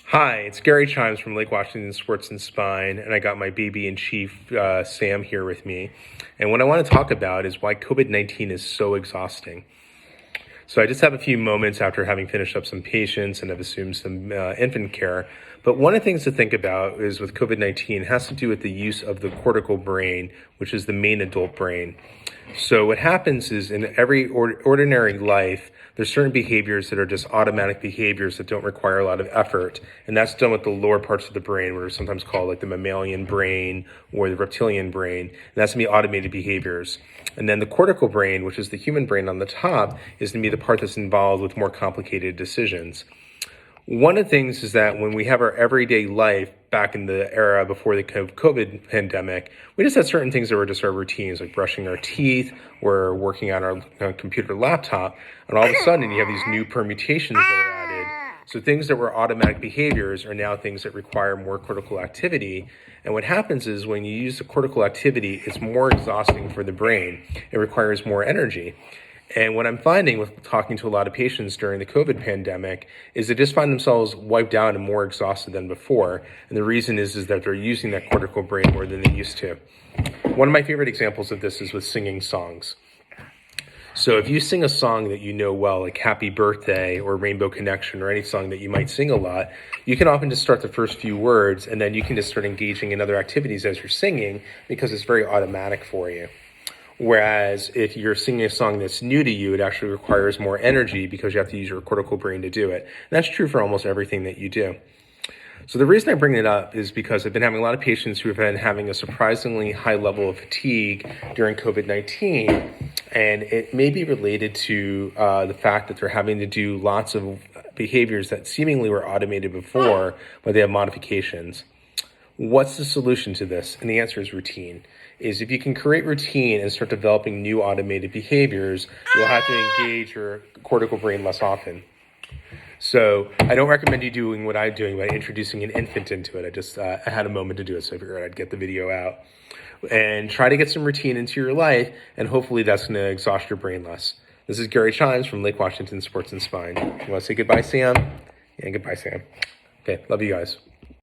Hi, it's Gary Chimes from Lake Washington Sports and Spine, and I got my baby-in-chief, Sam, here with me. And what I want to talk about is why COVID-19 is so exhausting. So I just have a few moments after having finished up some patients and have assumed some infant care. But one of the things to think about is with COVID-19 has to do with the use of the cortical brain, which is the main adult brain. So what happens is in every ordinary life, there's certain behaviors that are just automatic behaviors that don't require a lot of effort. And that's done with the lower parts of the brain, what are sometimes called like the mammalian brain or the reptilian brain. And that's going to be automated behaviors. And then the cortical brain, which is the human brain on the top, is going to be the part that's involved with more complicated decisions. One of the things is that when we have our everyday life back in the era before the COVID pandemic, we just had certain things that were just our routines, like brushing our teeth or working on our computer laptop. And all of a sudden, you have these new permutations that are added. So things that were automatic behaviors are now things that require more cortical activity. And what happens is when you use the cortical activity, it's more exhausting for the brain. It requires more energy. And what I'm finding with talking to a lot of patients during the COVID pandemic is they just find themselves wiped out and more exhausted than before. And the reason is that they're using that cortical brain more than they used to. One of my favorite examples of this is with singing songs. So if you sing a song that you know well, like Happy Birthday or Rainbow Connection or any song that you might sing a lot, you can often just start the first few words and then you can just start engaging in other activities as you're singing because it's very automatic for you. Whereas if you're singing a song that's new to you, it actually requires more energy because you have to use your cortical brain to do it. And that's true for almost everything that you do. So the reason I bring it up is because I've been having a lot of patients who have been having a surprisingly high level of fatigue during COVID-19. And it may be related to the fact that they're having to do lots of behaviors that seemingly were automated before, but they have modifications. What's the solution to this? And the answer is routine. Is if you can create routine and start developing new automated behaviors, you'll have to engage your cortical brain less often. So I don't recommend you doing what I'm doing by introducing an infant into it. I had a moment to do it, so I figured I'd get the video out. And try to get some routine into your life, and hopefully that's going to exhaust your brain less. This is Gary Chimes from Lake Washington Sports and Spine. You want to say goodbye, Sam? Yeah, goodbye, Sam. Okay, love you guys.